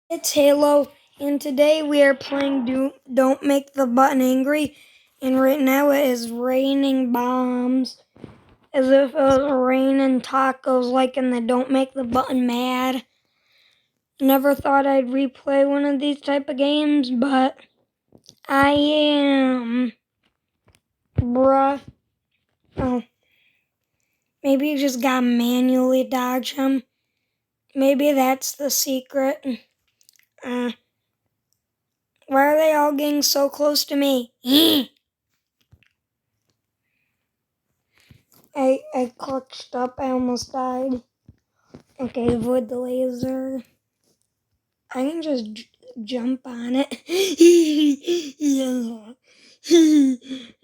It's Halo, and today we are playing Don't Make the Button Angry, and right now it is raining bombs, as if it was raining tacos like in the Don't Make the Button Mad. Never thought I'd replay one of these type of games, but I am. Bruh. Oh. Maybe you just gotta manually dodge him. Maybe that's the secret. Why are they all getting so close to me? I clutched up. I almost died. Okay, avoid the laser. I can just jump on it.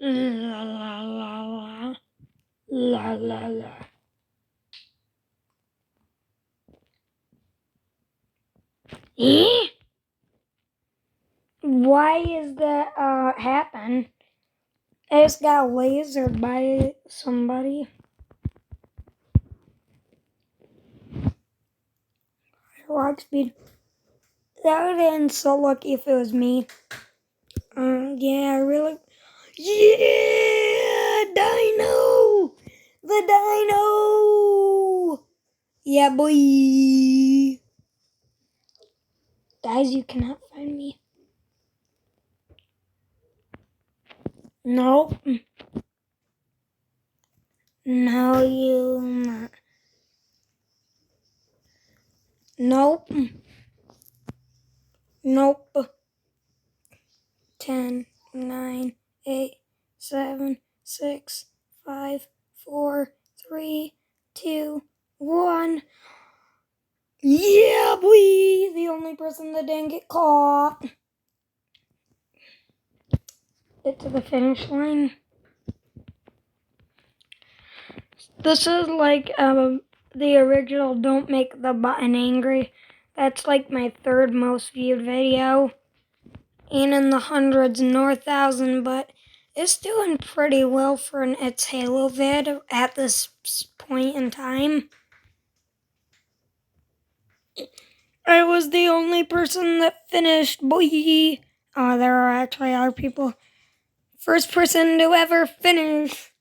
La la la la. La la la. Why is that happen? I just got lasered by somebody. Rock speed. That would have been so lucky if it was me. Yeah, really. Yeah, Dino! The Dino! Yeah, boy. Guys, you cannot find me. Nope. No, you not. Nope. Nope. 10, 9, 8, 7, 6, 5, 4, 3, 2, 1. Yeah, boy! The only person that didn't get caught. Get to the finish line. This is like the original Don't Make the Button Angry. That's like my third most viewed video. And in the hundreds nor thousand, but it's doing pretty well for an It's Halo vid at this point in time. I was the only person that finished, boy. Oh, there are actually other people. First person to ever finish.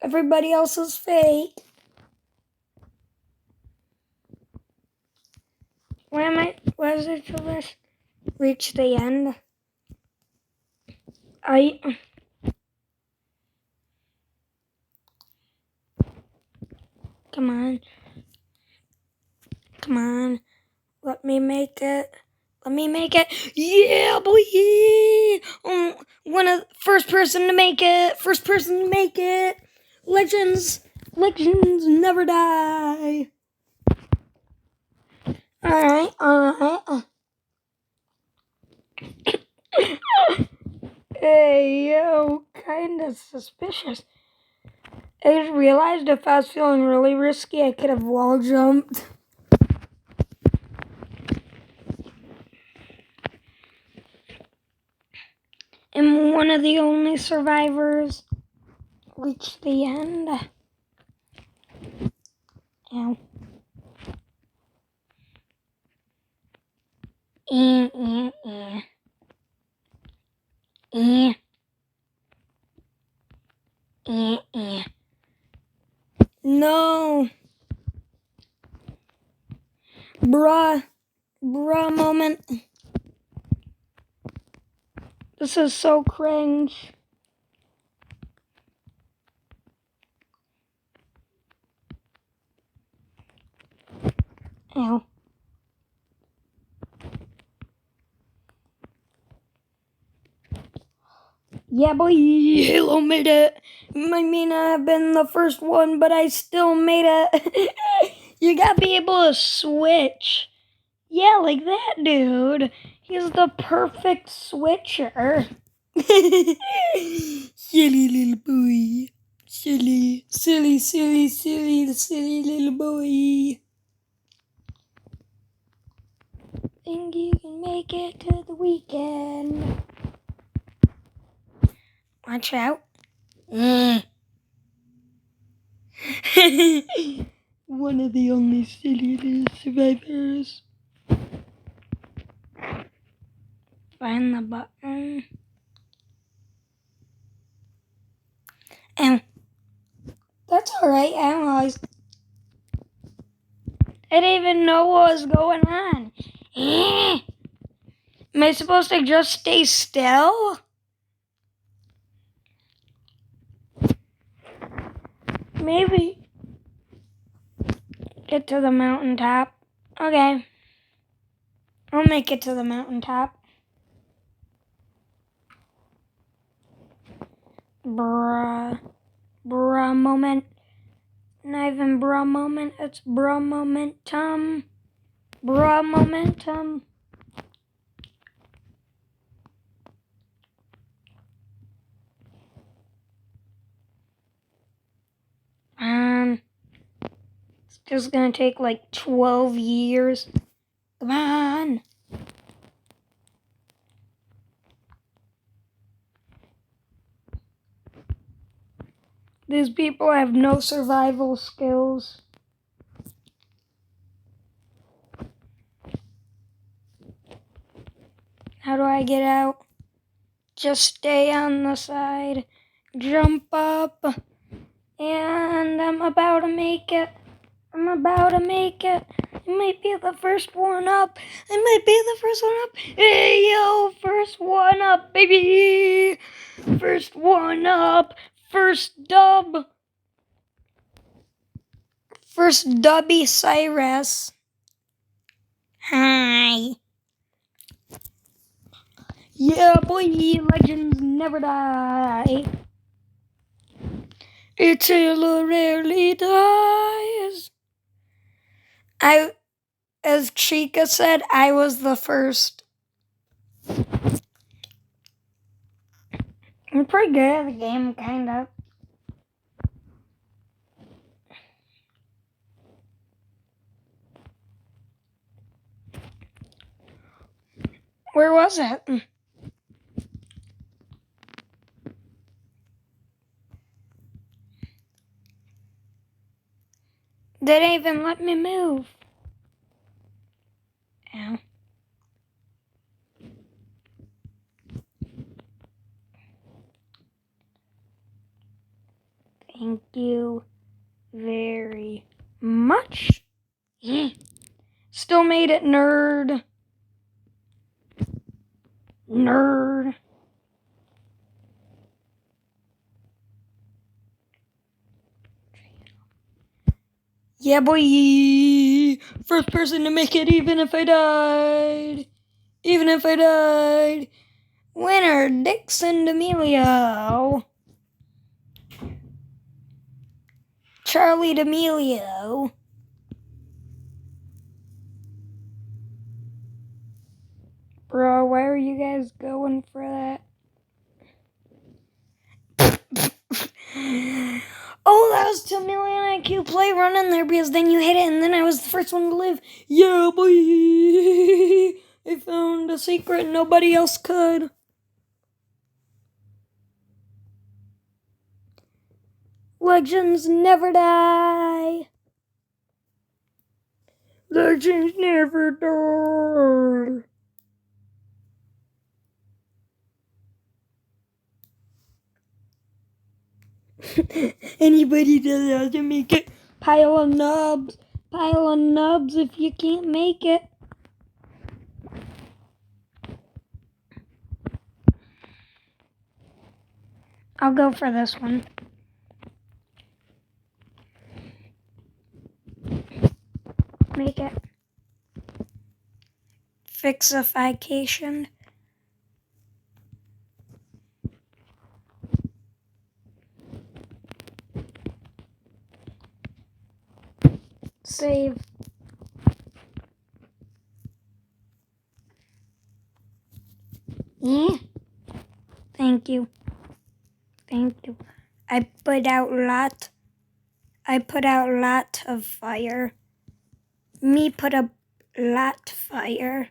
Everybody else is fake. Where is it for this? Reach the end. Come on. Come on. Let me make it. Yeah, boy! First person to make it. Legends never die. Alright. Hey, yo, kinda suspicious. I just realized if I was feeling really risky, I could have wall jumped. And one of the only survivors reached the end. Ow. No. Bruh moment. This is so cringe. Ow. Yeah, boy, Halo made it. I may not have been the first one, but I still made it. You gotta be able to switch. Yeah, like that dude. He's the perfect switcher. Silly little boy. Silly little boy. Think you can make it to the weekend. Watch out. One of the only silly little survivors. Find the button. And that's alright, I realized. I didn't even know what was going on. Am I supposed to just stay still? Maybe. Get to the mountaintop. Okay. I'll make it to the mountaintop. Bruh moment. Not even bruh moment, it's bruh momentum. Bruh momentum. It's just gonna take like 12 years. Come on. These people have no survival skills. How do I get out? Just stay on the side. Jump up. And I'm about to make it. I'm about to make it. I might be the first one up. I might be the first one up. Hey, yo, first one up, baby. First one up. First dub. First dubby Cyrus. Hi. Yeah, boy, legends never die. It rarely dies. As Chica said, I was the first. I'm pretty good at the game, kind of. Where was it? They didn't even let me move. Ow. Thank you very much. Still made it, nerd. Nerd. Yeah, boy. First person to make it, even if I died. Even if I died. Winner, Dixon D'Amelio. Charlie D'Amelio. Bro, why are you guys going for that? Oh, that was 2 million IQ play running there because then you hit it and then I was the first one to live. Yeah, boy. I found a secret nobody else could. Legends never die. Legends never die. Anybody that has to make it, pile of nubs. Pile of nubs if you can't make it. I'll go for this one. Make it. Fixification. Save. Yeah. Thank you. Thank you. I put out lot of fire. Me put a lot fire.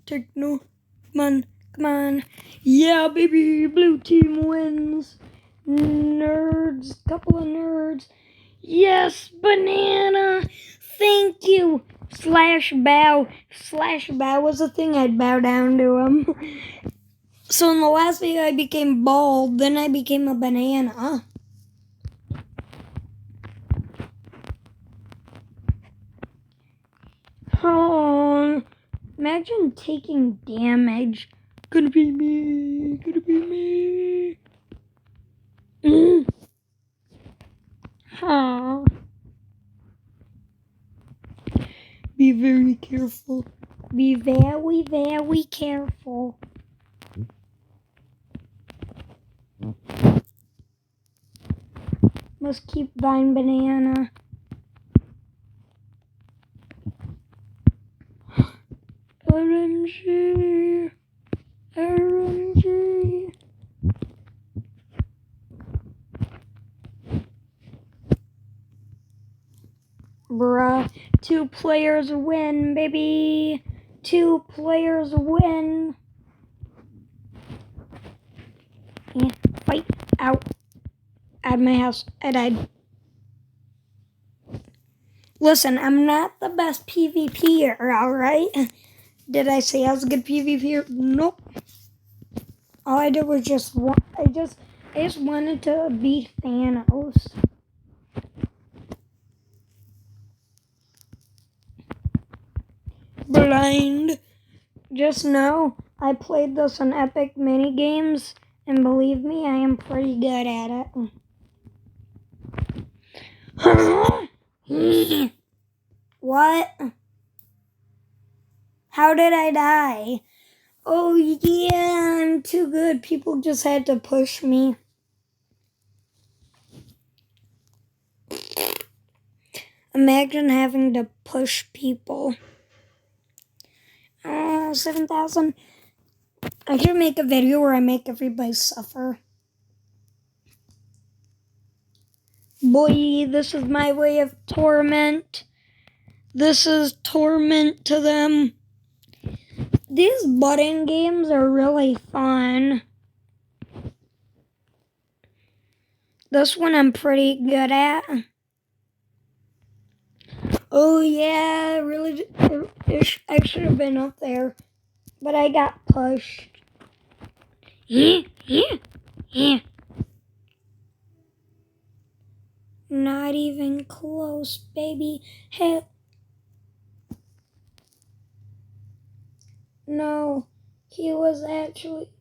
Techno. Come on. Yeah, baby. Blue team wins. Nerds. Couple of nerds. Yes, banana. Thank you. slash bow. Slash bow was a thing, I'd bow down to him. So in the last video I became bald, then I became a banana. Oh, imagine taking damage. Gonna be me. Gonna be me. Oh. Be very careful. Be very, very careful. Must keep buying banana. RNG. RNG. Bruh. 2 players win, baby. 2 players win. Yeah, fight out. At my house. I died. Listen, I'm not the best PvPer, alright? Did I say I was a good PvPer? Nope. All I did was I just wanted to beat Thanos. Blind. Just know, I played this on Epic Minigames, and believe me, I am pretty good at it. What? How did I die? Oh yeah, I'm too good. People just had to push me. Imagine having to push people. 7,000. I should make a video where I make everybody suffer. Boy, this is my way of torment. This is torment to them. These button games are really fun. This one I'm pretty good at. Oh yeah, really, I should have been up there, but I got pushed. Not even close, baby. Hey. No, he was actually...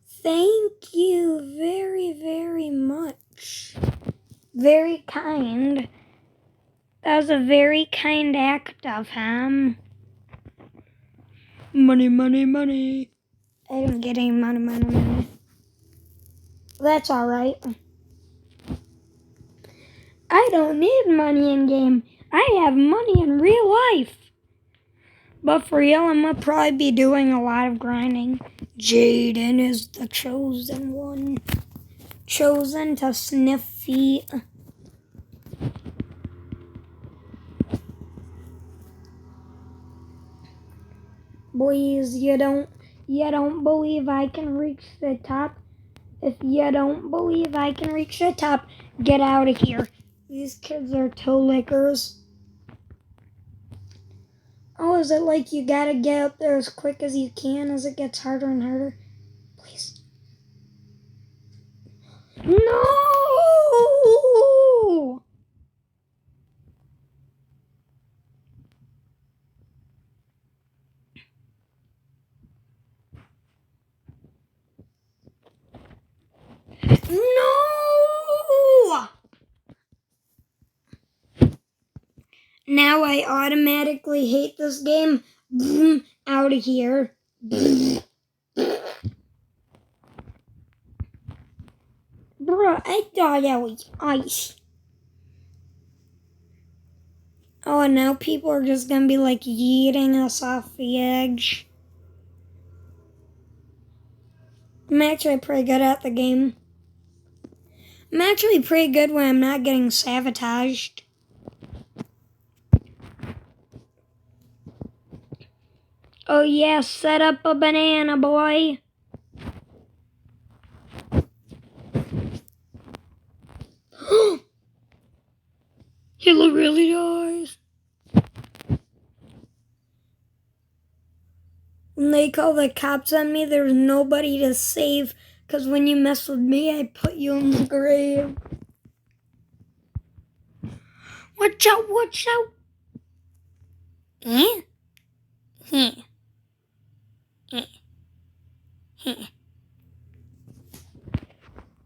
Thank you very, very much. Very kind. That was a very kind act of him. Money, money, money. I didn't get any money. That's alright. I don't need money in game. I have money in real life. But for real, I'm gonna probably be doing a lot of grinding. Jaden is the chosen one. Chosen to sniff feet. Boys, you don't believe I can reach the top? If you don't believe I can reach the top, get out of here. These kids are toe lickers. Oh, is it like you gotta get up there as quick as you can as it gets harder and harder? Please. No! No! Now I automatically hate this game. Out of here. Bruh, I thought that was ice. Oh, and now people are just gonna be like yeeting us off the edge. I'm actually pretty good at the game. I'm actually pretty good when I'm not getting sabotaged. Oh yeah, set up a banana, boy. He really dies. When they call the cops on me, there's nobody to save. Because when you mess with me, I put you in the grave. Watch out, watch out.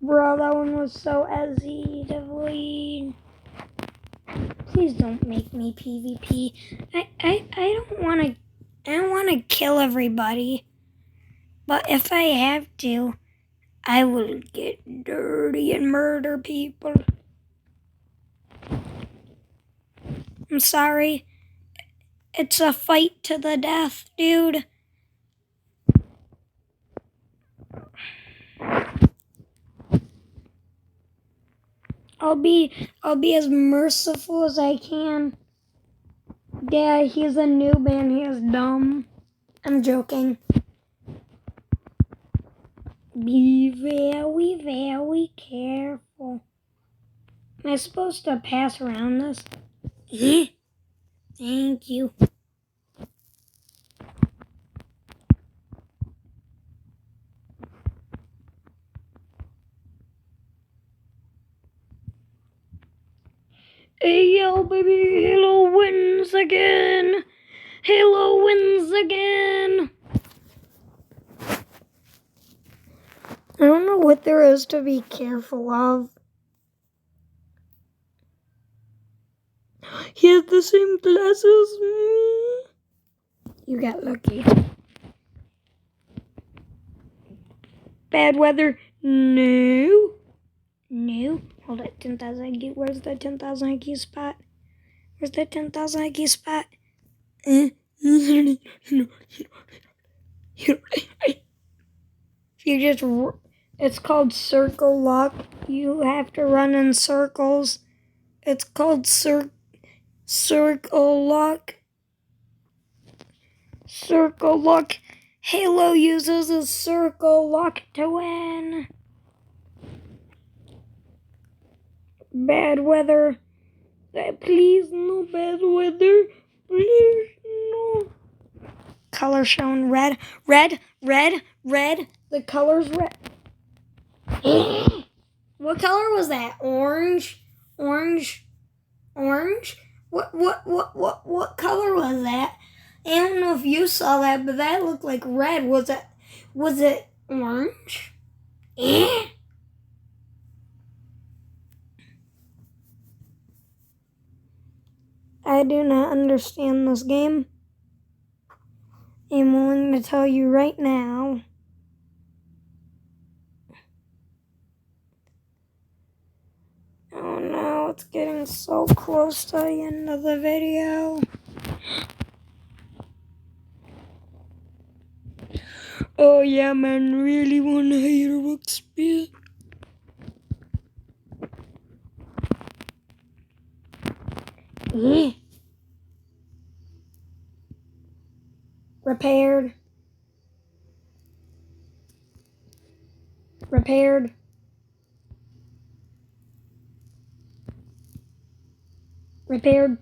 Bro, that one was so easy to avoid. Please don't make me PvP. I don't want to kill everybody. But if I have to, I will get dirty and murder people. I'm sorry. It's a fight to the death, dude. I'll be as merciful as I can. Yeah, he's a noob and he is dumb. I'm joking. Be very, very careful. Am I supposed to pass around this? Thank you. Hey, yo, baby, Halo wins again. Halo wins again. I don't know what there is to be careful of. He has the same glasses. You got lucky. Bad weather. No. No. Hold it. 10,000 IQ. Where's the 10,000 IQ spot? Where's the 10,000 IQ spot? You just... It's called circle lock. You have to run in circles. It's called circle lock. Circle lock. Halo uses a circle lock to win. Bad weather. Please, no bad weather. Please, no. Color shown red. Red, red, red. The color's red. What color was that? Orange? Orange? Orange? What color was that? I don't know if you saw that, but that looked like red. Was it orange? I do not understand this game. I'm willing to tell you right now. Oh no, it's getting so close to the end of the video. Oh yeah, man, really wanna hear Rook Spear. Repaired. Repaired. Repaired.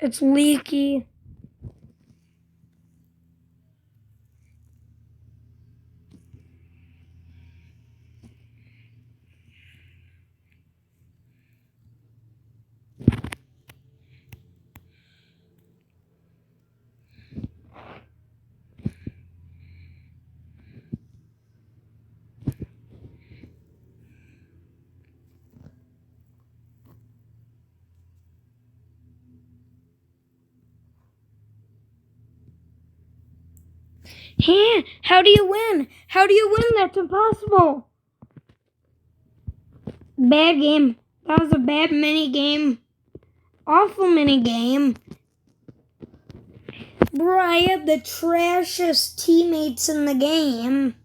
It's leaky. How do you win? How do you win? That's impossible. Bad game. That was a bad mini game. Awful mini game. Bro, I had the trashiest teammates in the game.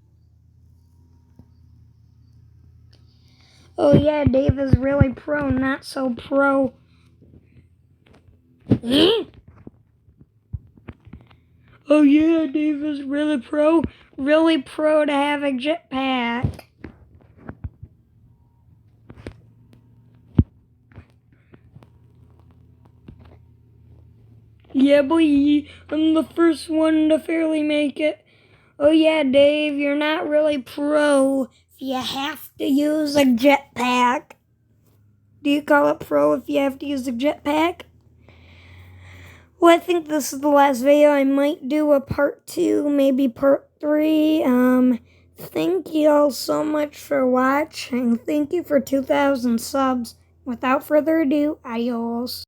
Oh yeah, Dave is really pro, not so pro. Oh yeah, Dave is really pro to have a jetpack. Yeah, boy, I'm the first one to fairly make it. Oh yeah, Dave, you're not really pro if you have to use a jetpack. Do you call it pro if you have to use a jetpack? Well, I think this is the last video. I might do a part 2, maybe part 3. Thank you all so much for watching. Thank you for 2,000 subs. Without further ado, adios.